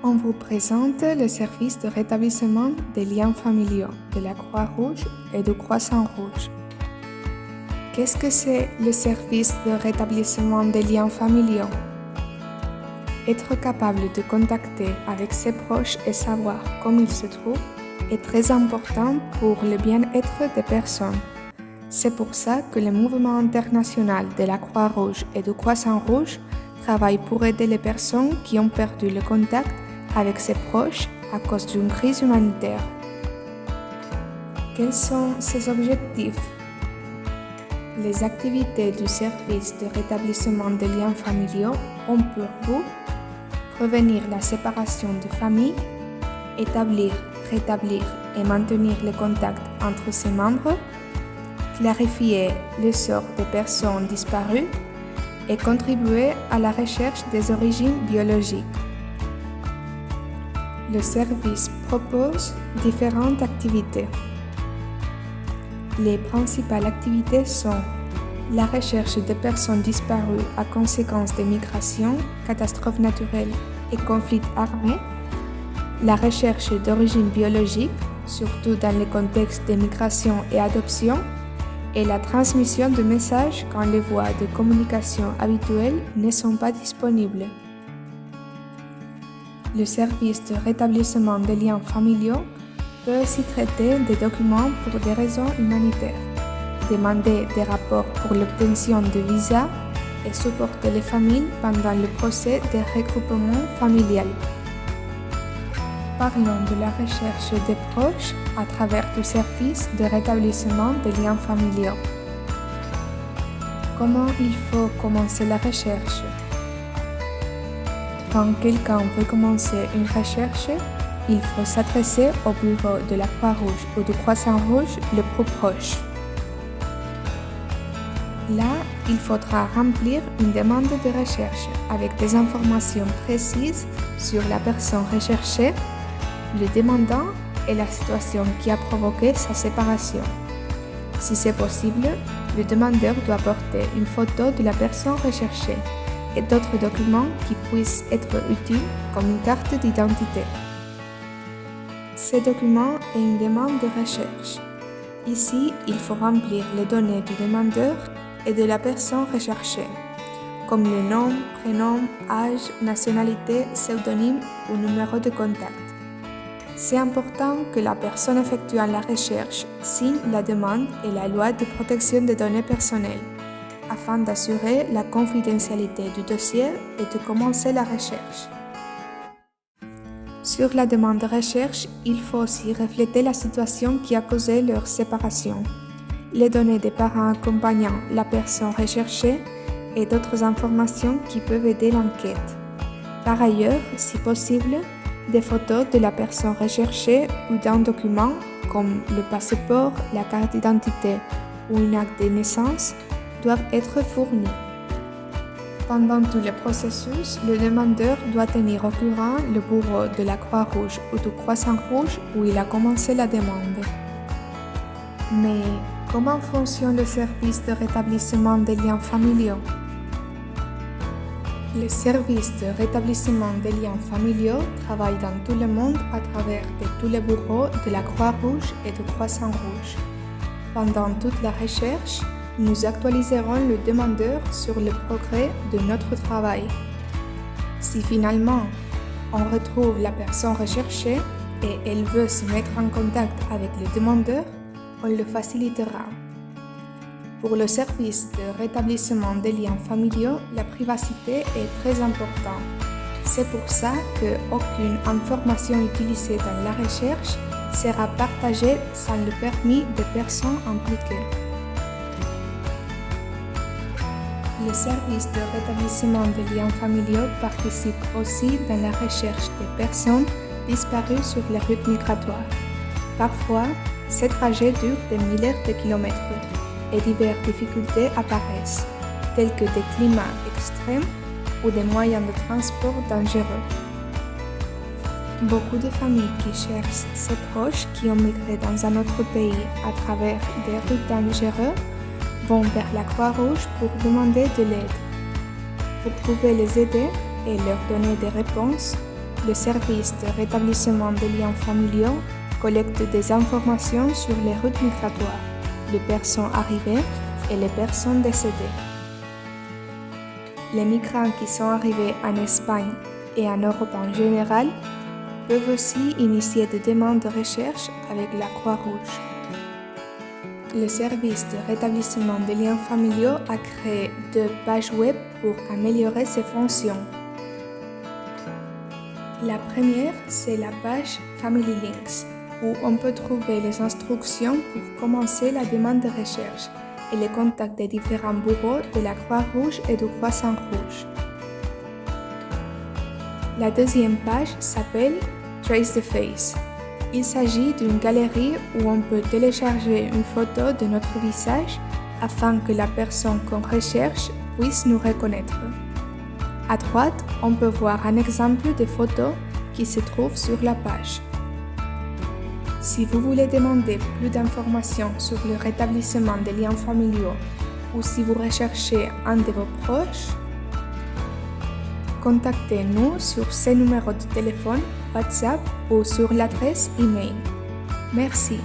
On vous présente le service de rétablissement des liens familiaux de la Croix-Rouge et du Croissant-Rouge. Qu'est-ce que c'est le service de rétablissement des liens familiaux? Être capable de contacter avec ses proches et savoir comment ils se trouvent est très important pour le bien-être des personnes. C'est pour ça que le mouvement international de la Croix-Rouge et du Croissant-Rouge travaille pour aider les personnes qui ont perdu le contact avec ses proches à cause d'une crise humanitaire. Quels sont ses objectifs? Les activités du service de rétablissement des liens familiaux ont pour but prévenir la séparation de famille, établir, rétablir et maintenir le contact entre ses membres, clarifier le sort des personnes disparues et contribuer à la recherche des origines biologiques. Le service propose différentes activités. Les principales activités sont la recherche des personnes disparues à conséquence des migrations, catastrophes naturelles et conflits armés, la recherche d'origine biologique, surtout dans le contexte des migrations et adoptions, et la transmission de messages quand les voies de communication habituelles ne sont pas disponibles. Le service de rétablissement des liens familiaux peut aussi traiter des documents pour des raisons humanitaires, demander des rapports pour l'obtention de visas et supporter les familles pendant le procès de regroupement familial. Parlons de la recherche des proches à travers le service de rétablissement des liens familiaux. Comment il faut commencer la recherche? Quand quelqu'un veut commencer une recherche, il faut s'adresser au bureau de la Croix-Rouge ou du Croissant-Rouge le plus proche. Là, il faudra remplir une demande de recherche avec des informations précises sur la personne recherchée, le demandant et la situation qui a provoqué sa séparation. Si c'est possible, le demandeur doit porter une photo de la personne recherchée et d'autres documents qui puissent être utiles comme une carte d'identité. Ces documents est une demande de recherche. Ici, il faut remplir les données du demandeur et de la personne recherchée, comme le nom, prénom, âge, nationalité, pseudonyme ou numéro de contact. C'est important que la personne effectuant la recherche signe la demande et la loi de protection des données personnelles, afin d'assurer la confidentialité du dossier et de commencer la recherche. Sur la demande de recherche, il faut aussi refléter la situation qui a causé leur séparation, les données des parents accompagnant la personne recherchée et d'autres informations qui peuvent aider l'enquête. Par ailleurs, si possible, des photos de la personne recherchée ou d'un document comme le passeport, la carte d'identité ou un acte de naissance doivent être fournis. Pendant tout le processus, le demandeur doit tenir au courant le bureau de la Croix-Rouge ou du Croissant-Rouge où il a commencé la demande. Mais comment fonctionne le service de rétablissement des liens familiaux? Le service de rétablissement des liens familiaux travaille dans tout le monde à travers tous les bureaux de la Croix-Rouge et du Croissant-Rouge. Pendant toute la recherche, nous actualiserons le demandeur sur le progrès de notre travail. Si finalement, on retrouve la personne recherchée et elle veut se mettre en contact avec le demandeur, on le facilitera. Pour le service de rétablissement des liens familiaux, la privacité est très importante. C'est pour ça qu'aucune information utilisée dans la recherche sera partagée sans le permis des personnes impliquées. Le service de rétablissement des liens familiaux participe aussi dans la recherche des personnes disparues sur les routes migratoires. Parfois, ces trajets durent des milliers de kilomètres et diverses difficultés apparaissent, telles que des climats extrêmes ou des moyens de transport dangereux. Beaucoup de familles qui cherchent ses proches qui ont migré dans un autre pays à travers des routes dangereuses vont vers la Croix-Rouge pour demander de l'aide. Pour pouvoir les aider et leur donner des réponses, le service de rétablissement des liens familiaux collecte des informations sur les routes migratoires, les personnes arrivées et les personnes décédées. Les migrants qui sont arrivés en Espagne et en Europe en général peuvent aussi initier des demandes de recherche avec la Croix-Rouge. Le service de rétablissement des liens familiaux a créé 2 pages web pour améliorer ses fonctions. La première, c'est la page Family Links, où on peut trouver les instructions pour commencer la demande de recherche et les contacts des différents bureaux de la Croix-Rouge et du Croissant-Rouge. La deuxième page s'appelle Trace the Face. Il s'agit d'une galerie où on peut télécharger une photo de notre visage afin que la personne qu'on recherche puisse nous reconnaître. À droite, on peut voir un exemple de photo qui se trouve sur la page. Si vous voulez demander plus d'informations sur le rétablissement des liens familiaux ou si vous recherchez un de vos proches, contactez-nous sur ces numéros de téléphone, WhatsApp ou sur l'adresse email. Merci.